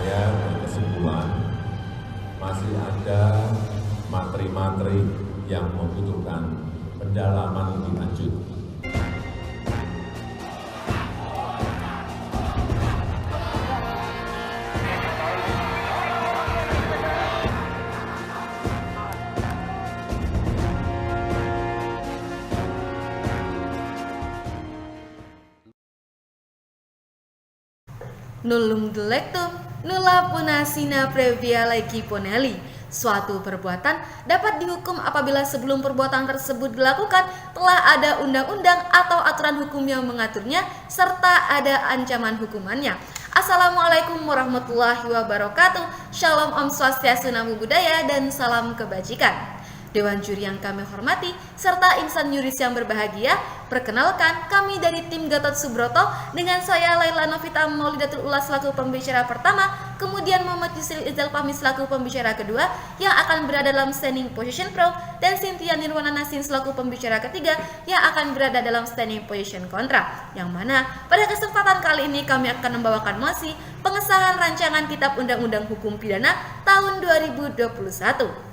Saya berkesimpulan masih ada materi-materi yang membutuhkan pendalaman lebih lanjut. Nullum delectum, nulla punasina previa legi poneli. Suatu perbuatan dapat dihukum apabila sebelum perbuatan tersebut dilakukan telah ada undang-undang atau aturan hukum yang mengaturnya serta ada ancaman hukumannya. Assalamualaikum warahmatullahi wabarakatuh. Shalom, Om Swastiastu, Namo Buddhaya, dan salam kebajikan. Dewan juri yang kami hormati, serta insan yuris yang berbahagia, perkenalkan kami dari tim Gatot Subroto dengan saya Laila Novita Maulidatul Ula selaku pembicara pertama, kemudian Muhammad Yusril Izzal Fahmi selaku pembicara kedua yang akan berada dalam standing position pro, dan Cynthia Nirwana Nasin selaku pembicara ketiga yang akan berada dalam standing position kontra. Yang mana pada kesempatan kali ini kami akan membawakan mosi pengesahan rancangan Kitab Undang-Undang Hukum Pidana tahun 2021.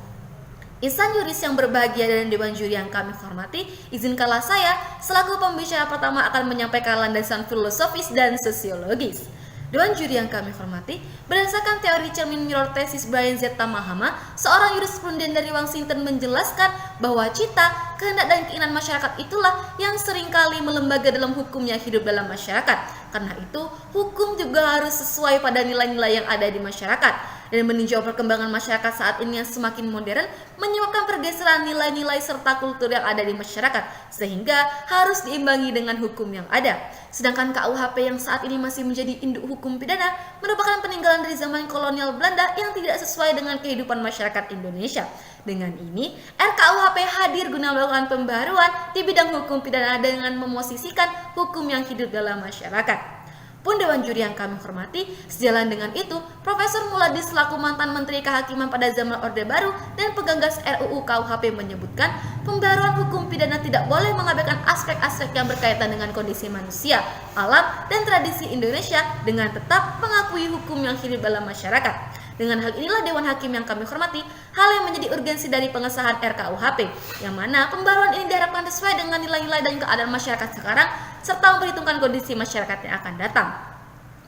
Insan yuris yang berbahagia dan dewan juri yang kami hormati, izinkanlah saya selaku pembicara pertama akan menyampaikan landasan filosofis dan sosiologis. Dewan juri yang kami hormati, berdasarkan teori cermin mirror thesis Brian Z. Tamahama, seorang jurisprunden dari Washington menjelaskan bahwa cita, kehendak dan keinginan masyarakat itulah yang seringkali melembaga dalam hukum yang hidup dalam masyarakat. Karena itu, hukum juga harus sesuai pada nilai-nilai yang ada di masyarakat. Dan meninjau perkembangan masyarakat saat ini yang semakin modern menyebabkan pergeseran nilai-nilai serta kultur yang ada di masyarakat, sehingga harus diimbangi dengan hukum yang ada. Sedangkan KUHP yang saat ini masih menjadi induk hukum pidana merupakan peninggalan dari zaman kolonial Belanda yang tidak sesuai dengan kehidupan masyarakat Indonesia. Dengan ini, RKUHP hadir guna melakukan pembaharuan di bidang hukum pidana dengan memosisikan hukum yang hidup dalam masyarakat. Pun dewan juri yang kami hormati, sejalan dengan itu, Profesor Muladi selaku mantan Menteri Kehakiman pada zaman Orde Baru dan penggagas RUU KUHP menyebutkan pembaharuan hukum pidana tidak boleh mengabaikan aspek-aspek yang berkaitan dengan kondisi manusia, alam, dan tradisi Indonesia dengan tetap mengakui hukum yang hidup dalam masyarakat. Dengan hal inilah Dewan Hakim yang kami hormati, hal yang menjadi urgensi dari pengesahan RKUHP, yang mana pembaruan ini diharapkan sesuai dengan nilai-nilai dan keadaan masyarakat sekarang, serta memperhitungkan kondisi masyarakat yang akan datang.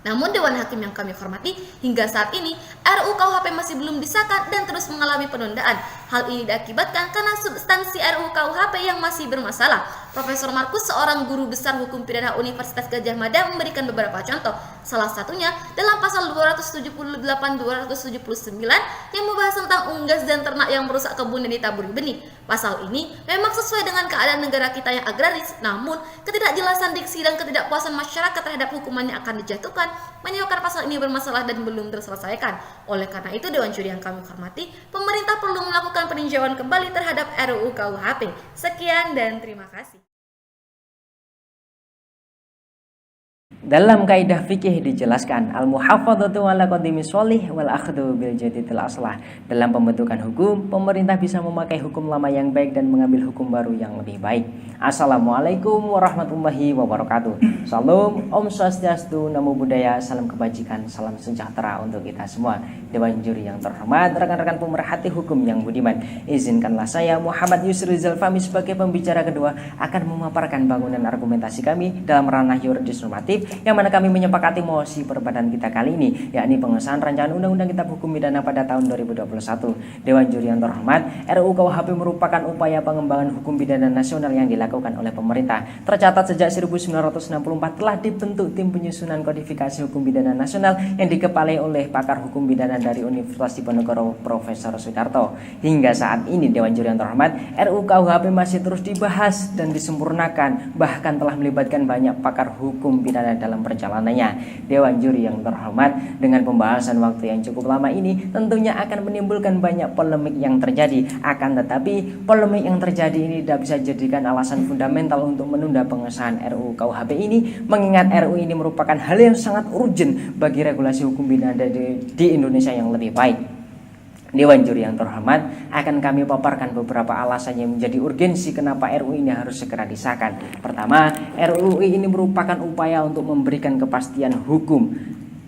Namun Dewan Hakim yang kami hormati, hingga saat ini RUU KUHP masih belum disahkan dan terus mengalami penundaan. Hal ini diakibatkan karena substansi RUU KUHP yang masih bermasalah. Profesor Markus, seorang guru besar hukum pidana Universitas Gadjah Mada, memberikan beberapa contoh. Salah satunya dalam pasal 278-279 yang membahas tentang unggas dan ternak yang merusak kebun dan ditaburi benih. Pasal ini memang sesuai dengan keadaan negara kita yang agraris, namun ketidakjelasan diksi dan ketidakpuasan masyarakat terhadap hukuman yang akan dijatuhkan menyebabkan pasal ini bermasalah dan belum terselesaikan. Oleh karena itu, Dewan Juri yang kami hormati, pemerintah perlu melakukan peninjauan kembali terhadap RUU KUHP. Sekian dan terima kasih. Dalam kaidah fikih dijelaskan al-muhafadzatu ala qadimi sholih wal akhdhu bil jadidil aslah. Dalam pembentukan hukum, pemerintah bisa memakai hukum lama yang baik dan mengambil hukum baru yang lebih baik. Assalamualaikum warahmatullahi wabarakatuh. Salam, Om Swastiastu, Namo Buddhaya, salam kebajikan, salam sejahtera untuk kita semua. Dewan juri yang terhormat, rekan-rekan pemerhati hukum yang budiman, izinkanlah saya Muhammad Yusril Izzal Fahmi sebagai pembicara kedua akan memaparkan bangunan argumentasi kami dalam ranah yuridis normatif, yang mana kami menyepakati mosi perdebatan kita kali ini, yakni pengesahan rancangan Undang-Undang Kitab Hukum Pidana pada tahun 2021. Dewan juri yang terhormat, RUU KUHP merupakan upaya pengembangan hukum pidana nasional yang dilakukan oleh pemerintah. Tercatat sejak 1964 telah dibentuk tim penyusunan kodifikasi hukum pidana nasional yang dikepalai oleh pakar hukum pidana dari Universitas Diponegoro Profesor Sudarto. Hingga saat ini Dewan juri yang terhormat, RUU KUHP masih terus dibahas dan disempurnakan, bahkan telah melibatkan banyak pakar hukum pidana dalam perjalanannya. Dewan juri yang terhormat, dengan pembahasan waktu yang cukup lama ini tentunya akan menimbulkan banyak polemik yang terjadi. Akan tetapi polemik yang terjadi ini tidak bisa dijadikan alasan fundamental untuk menunda pengesahan RUU KUHP ini, mengingat RUU ini merupakan hal yang sangat urgent bagi regulasi hukum pidana di Indonesia yang lebih baik. Dewan juri yang terhormat, akan kami paparkan beberapa alasan yang menjadi urgensi kenapa RUU ini harus segera disahkan. Pertama, RUU ini merupakan upaya untuk memberikan kepastian hukum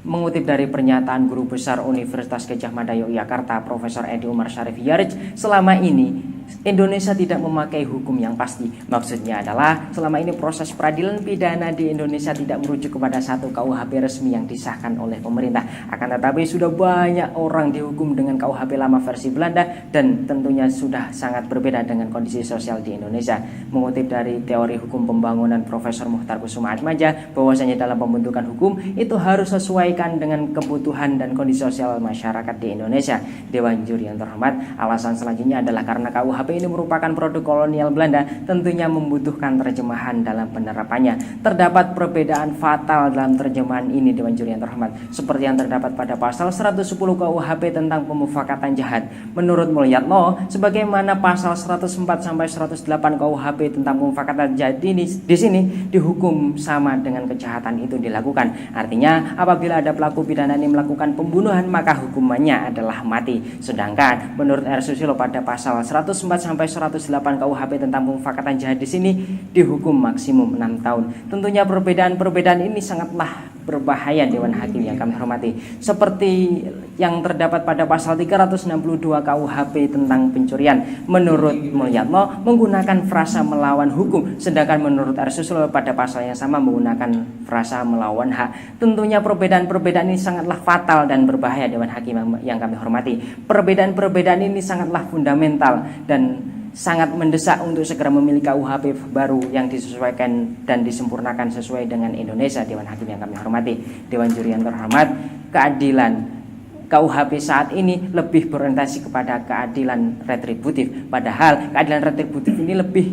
Mengutip dari pernyataan Guru Besar Universitas Gadjah Mada Yogyakarta, Profesor Edi Umar Syarif Yarij, selama ini Indonesia tidak memakai hukum yang pasti. Maksudnya adalah selama ini proses peradilan pidana di Indonesia tidak merujuk kepada satu KUHP resmi yang disahkan oleh pemerintah. Akan tetapi sudah banyak orang dihukum dengan KUHP lama versi Belanda dan tentunya sudah sangat berbeda dengan kondisi sosial di Indonesia. Mengutip dari teori hukum pembangunan Profesor Muhtar Kusuma Atmaja, bahwasanya dalam pembentukan hukum itu harus sesuaikan dengan kebutuhan dan kondisi sosial masyarakat di Indonesia. Dewan Juri yang terhormat, alasan selanjutnya adalah karena KUHP ini merupakan produk kolonial Belanda, tentunya membutuhkan terjemahan dalam penerapannya. Terdapat perbedaan fatal dalam terjemahan ini, Dewan Juri yang terhormat, seperti yang terdapat pada pasal 110 KUHP tentang pemufakatan jahat. Menurut Mulyatno, sebagaimana pasal 104 sampai 108 KUHP tentang pemufakatan jahat ini di sini dihukum sama dengan kejahatan itu dilakukan. Artinya, apabila ada pelaku pidana ini melakukan pembunuhan, maka hukumannya adalah mati. Sedangkan menurut R. Susilo pada pasal 104 sampai 108 KUHP tentang pemufakatan jahat di sini dihukum maksimum 6 tahun. Tentunya perbedaan-perbedaan ini sangatlah berbahaya, Dewan Hakim yang kami hormati. Seperti yang terdapat pada pasal 362 KUHP tentang pencurian. Menurut Mulyatno menggunakan frasa melawan hukum, sedangkan menurut R. Susilo pada pasal yang sama menggunakan frasa melawan hak. Tentunya perbedaan-perbedaan ini sangatlah fatal dan berbahaya, Dewan Hakim yang kami hormati. Perbedaan-perbedaan ini sangatlah fundamental dan sangat mendesak untuk segera memiliki KUHP baru yang disesuaikan dan disempurnakan sesuai dengan Indonesia, Dewan Hakim yang kami hormati. Dewan Juri yang terhormat, keadilan KUHP saat ini lebih berorientasi kepada keadilan retributif, padahal keadilan retributif ini lebih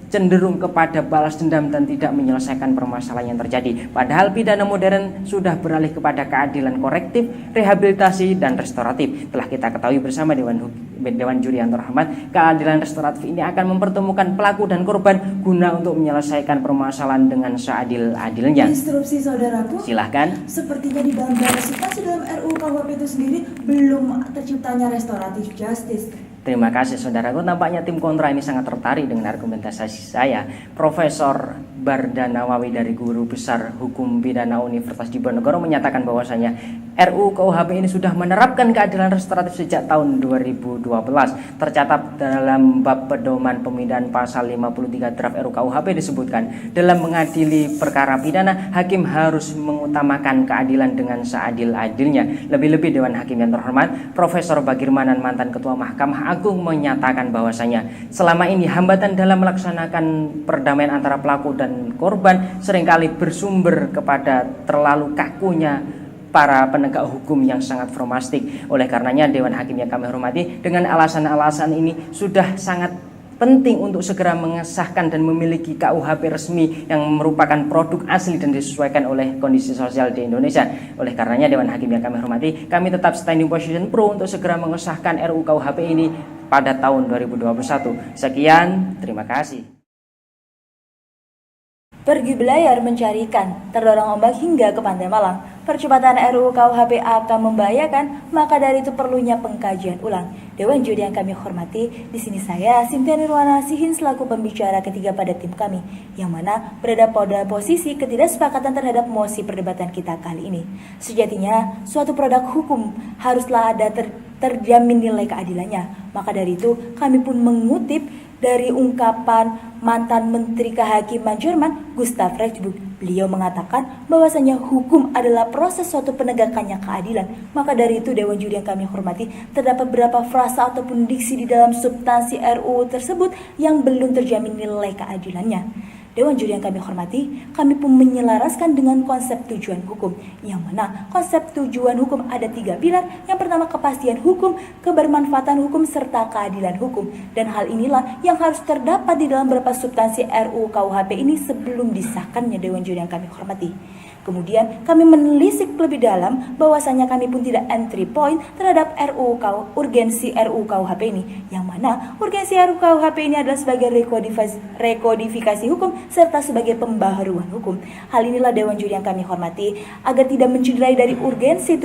cenderung kepada balas dendam dan tidak menyelesaikan permasalahan yang terjadi. Padahal pidana modern sudah beralih kepada keadilan korektif, rehabilitasi, dan restoratif. Telah kita ketahui bersama Dewan Juri yang terhormat, keadilan restoratif ini akan mempertemukan pelaku dan korban guna untuk menyelesaikan permasalahan dengan seadil-adilnya. Instruksi saudaraku, silahkan. Sepertinya di dalam substansi dalam RUU KUHP itu sendiri belum terciptanya restoratif justice. Terima kasih saudaraku, nampaknya tim kontra ini sangat tertarik dengan argumentasi saya. Profesor Barda Nawawi dari Guru Besar Hukum Pidana Universitas Diponegoro menyatakan bahwasanya RUU KUHP ini sudah menerapkan keadilan restoratif sejak tahun 2012. Tercatat dalam bab pedoman pemindahan pasal 53 draft RUU KUHP disebutkan, dalam mengadili perkara pidana, hakim harus mengutamakan keadilan dengan seadil-adilnya. Lebih-lebih Dewan Hakim yang terhormat, Profesor Bagirmanan, mantan Ketua Mahkamah Agung, menyatakan bahwasanya selama ini hambatan dalam melaksanakan perdamaian antara pelaku dan korban seringkali bersumber kepada terlalu kakunya para penegak hukum yang sangat formastik. Oleh karenanya Dewan Hakim yang kami hormati, dengan alasan-alasan ini sudah sangat penting untuk segera mengesahkan dan memiliki KUHP resmi yang merupakan produk asli dan disesuaikan oleh kondisi sosial di Indonesia. Oleh karenanya Dewan Hakim yang kami hormati, kami tetap standing position pro untuk segera mengesahkan RUU KUHP ini pada tahun 2021. Sekian, terima kasih. Pergi belayar mencari ikan, terdorong ombak hingga ke pantai Malang. Percepatan RUU KUHP akan membahayakan, maka dari itu perlunya pengkajian ulang. Dewan Juri yang kami hormati, di sini saya Sintia Nirwana Sihin selaku pembicara ketiga pada tim kami, yang mana berada pada posisi ketidaksepakatan terhadap mosi perdebatan kita kali ini. Sejatinya, suatu produk hukum haruslah ada terjamin nilai keadilannya. Maka dari itu, kami pun mengutip dari ungkapan mantan Menteri Kehakiman Jerman, Gustav Reichsburg. Beliau mengatakan bahwasanya hukum adalah proses suatu penegakannya keadilan. Maka dari itu Dewan Juri yang kami hormati, terdapat beberapa frasa ataupun diksi di dalam substansi RUU tersebut yang belum terjamin nilai keadilannya. Dewan Juri yang kami hormati, kami pun menyelaraskan dengan konsep tujuan hukum, yang mana konsep tujuan hukum ada 3 pilar. Yang pertama, kepastian hukum, kebermanfaatan hukum, serta keadilan hukum. Dan hal inilah yang harus terdapat di dalam beberapa substansi RUU KUHP ini sebelum disahkannya Dewan Juri yang kami hormati. Kemudian kami menelisik lebih dalam bahwasanya kami pun tidak entry point terhadap urgensi RUU KUHP ini, yang mana urgensi RUU KUHP ini adalah sebagai rekodifikasi hukum serta sebagai pembaharuan hukum. Hal inilah Dewan Juri yang kami hormati, agar tidak mencederai dari urgensi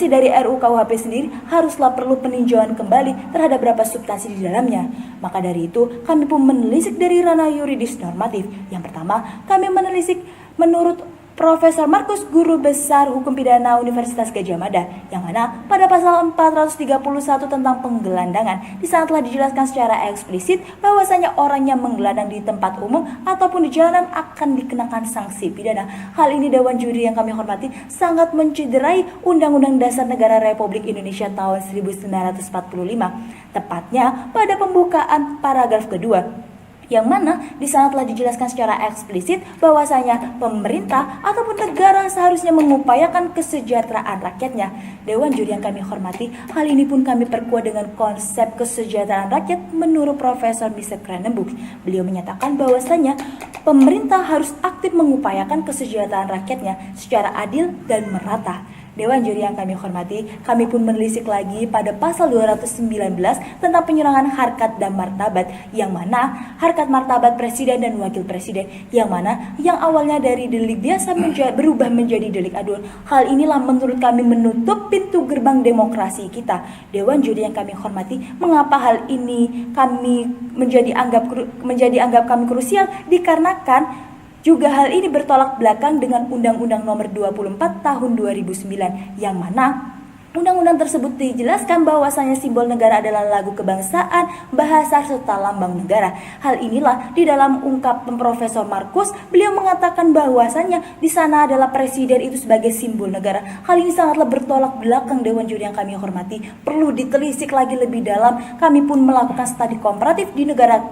dari RUU KUHP sendiri, haruslah perlu peninjauan kembali terhadap beberapa substansi di dalamnya. Maka dari itu kami pun menelisik dari ranah yuridis normatif. Yang pertama, kami menelisik menurut Profesor Markus, Guru Besar Hukum Pidana Universitas Gadjah Mada, yang mana pada pasal 431 tentang penggelandangan di sana telah dijelaskan secara eksplisit bahwasanya orang yang menggelandang di tempat umum ataupun di jalanan akan dikenakan sanksi pidana. Hal ini Dewan Juri yang kami hormati sangat mencederai Undang-Undang Dasar Negara Republik Indonesia tahun 1945, tepatnya pada pembukaan paragraf kedua, yang mana di sana telah dijelaskan secara eksplisit bahwasanya pemerintah ataupun negara seharusnya mengupayakan kesejahteraan rakyatnya. Dewan Juri yang kami hormati, hal ini pun kami perkuat dengan konsep kesejahteraan rakyat menurut Profesor Mr. Kranenburg. Beliau menyatakan bahwasanya pemerintah harus aktif mengupayakan kesejahteraan rakyatnya secara adil dan merata. Dewan Juri yang kami hormati, kami pun menelisik lagi pada pasal 219 tentang penyerangan harkat dan martabat, yang mana harkat martabat presiden dan wakil presiden, yang mana yang awalnya dari delik biasa berubah menjadi delik aduan. Hal inilah menurut kami menutup pintu gerbang demokrasi kita. Dewan Juri yang kami hormati, mengapa hal ini kami menjadi anggap kami krusial, dikarenakan juga hal ini bertolak belakang dengan Undang-Undang Nomor 24 Tahun 2009, yang mana undang-undang tersebut dijelaskan bahwasanya simbol negara adalah lagu kebangsaan, bahasa serta lambang negara. Hal inilah di dalam ungkapan Profesor Markus, beliau mengatakan bahwasanya di sana adalah presiden itu sebagai simbol negara. Hal ini sangatlah bertolak belakang. Dewan Juri yang kami hormati, perlu ditelisik lagi lebih dalam. Kami pun melakukan studi komparatif di negara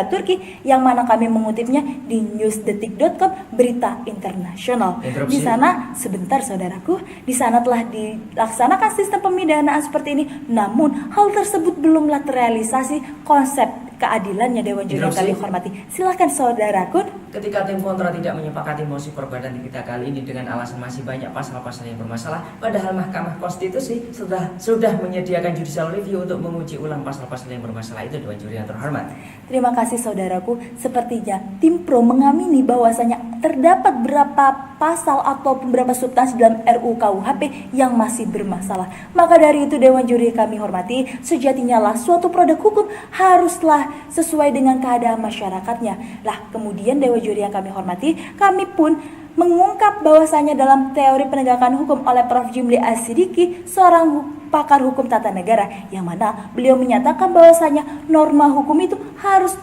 Turki, yang mana kami mengutipnya di newsdetik.com, berita internasional. Di sana, sebentar saudaraku, di sana telah dilaksanakan sistem pemidanaan seperti ini, namun hal tersebut belumlah terrealisasi konsep keadilannya. Dewan Juri yang kami hormati, silakan saudaraku. Ketika tim kontra tidak menyepakati mosi perbadan kita kali ini dengan alasan masih banyak pasal-pasal yang bermasalah, padahal Mahkamah Konstitusi sudah menyediakan judicial review untuk menguji ulang pasal-pasal yang bermasalah itu. Dewan Juri yang terhormat, terima kasih saudaraku. Sepertinya tim pro mengamini bahwasanya terdapat beberapa pasal atau beberapa substansi dalam RUU KUHP yang masih bermasalah. Maka dari itu Dewan Juri kami hormati, sejatinya lah suatu produk hukum haruslah sesuai dengan keadaan masyarakatnya. Lah kemudian Dewan Juri yang kami hormati, kami pun mengungkap bahwasanya dalam teori penegakan hukum oleh Prof. Jimli Asidiki, seorang pakar hukum tata negara, yang mana beliau menyatakan bahwasanya norma hukum itu harus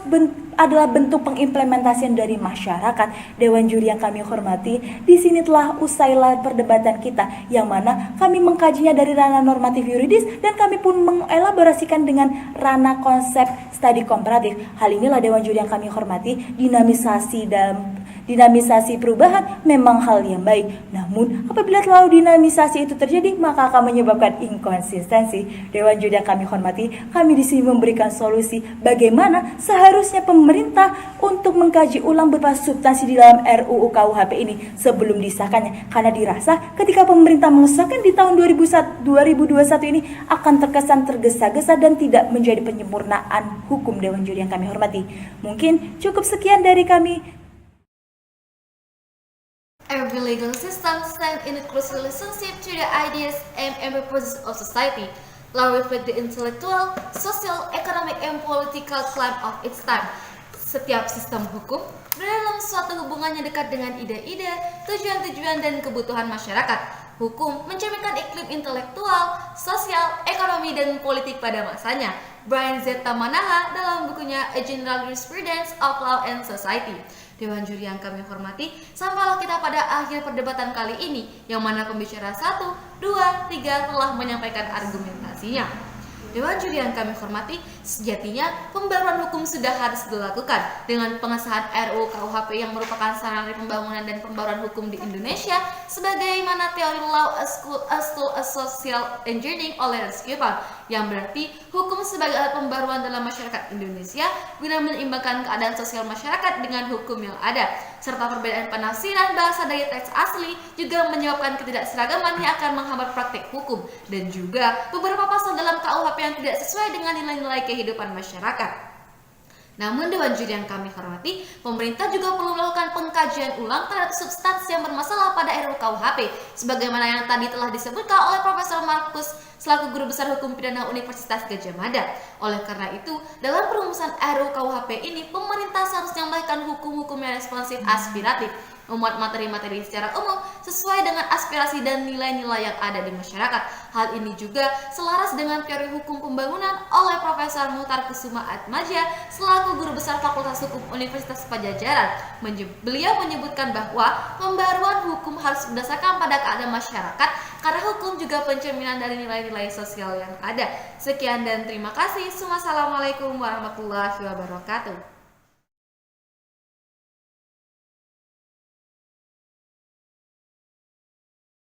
adalah bentuk pengimplementasian dari masyarakat. Dewan Juri yang kami hormati, di sini telah usailah perdebatan kita, yang mana kami mengkajinya dari ranah normatif yuridis dan kami pun mengelaborasikan dengan ranah konsep studi komparatif. Hal inilah Dewan Juri yang kami hormati, dinamisasi perubahan memang hal yang baik. Namun apabila terlalu dinamisasi itu terjadi, maka akan menyebabkan inkonsistensi. Dewan Juri yang kami hormati, kami di sini memberikan solusi bagaimana seharusnya pemerintah untuk mengkaji ulang beberapa substansi di dalam RUU KUHP ini sebelum disahkannya. Karena dirasa ketika pemerintah mengesahkan di tahun 2021 ini akan terkesan tergesa-gesa dan tidak menjadi penyempurnaan hukum. Dewan Juri yang kami hormati, mungkin cukup sekian dari kami. Every legal system stands in a close relationship to the ideas and purposes of society. Law reflects the intellectual, social, economic, and political climate of its time. Setiap sistem hukum berada dalam suatu hubungan yang dekat dengan ide-ide, tujuan-tujuan, dan kebutuhan masyarakat. Hukum mencerminkan iklim intelektual, sosial, ekonomi, dan politik pada masanya. Brian Z. Manaha dalam bukunya A General Jurisprudence of Law and Society. Dewan Juri yang kami hormati, sampailah kita pada akhir perdebatan kali ini, yang mana pembicara 1, 2, 3 telah menyampaikan argumentasinya. Dewan Juri yang kami hormati, sejatinya pembaruan hukum sudah harus dilakukan dengan pengesahan RUU KUHP yang merupakan sarana pembangunan dan pembaruan hukum di Indonesia, sebagaimana teori law as tool as social engineering oleh Rizky Pan, yang berarti hukum sebagai alat pembaruan dalam masyarakat Indonesia guna menyeimbangkan keadaan sosial masyarakat dengan hukum yang ada, serta perbedaan penafsiran bahasa dari teks asli juga menyebabkan ketidakseragaman yang akan menghambat praktik hukum, dan juga beberapa pasal dalam KUHP yang tidak sesuai dengan nilai-nilai kehidupan masyarakat. Namun Dewan Juri yang kami hormati, pemerintah juga perlu melakukan pengkajian ulang terhadap substansi yang bermasalah pada RUU KUHP, sebagaimana yang tadi telah disebutkan oleh Profesor Markus selaku Guru Besar Hukum Pidana Universitas Gadjah Mada. Oleh karena itu, dalam perumusan RUU KUHP ini, pemerintah seharusnya melahirkan hukum-hukum yang responsif aspiratif. memuat materi-materi secara umum sesuai dengan aspirasi dan nilai-nilai yang ada di masyarakat. Hal ini juga selaras dengan teori hukum pembangunan oleh Profesor Muhtar Kusuma Atmaja selaku Guru Besar Fakultas Hukum Universitas Padjadjaran. Beliau menyebutkan bahwa pembaruan hukum harus berdasarkan pada keadaan masyarakat karena hukum juga pencerminan dari nilai-nilai sosial yang ada. Sekian dan terima kasih. Wassalamualaikum warahmatullahi wabarakatuh.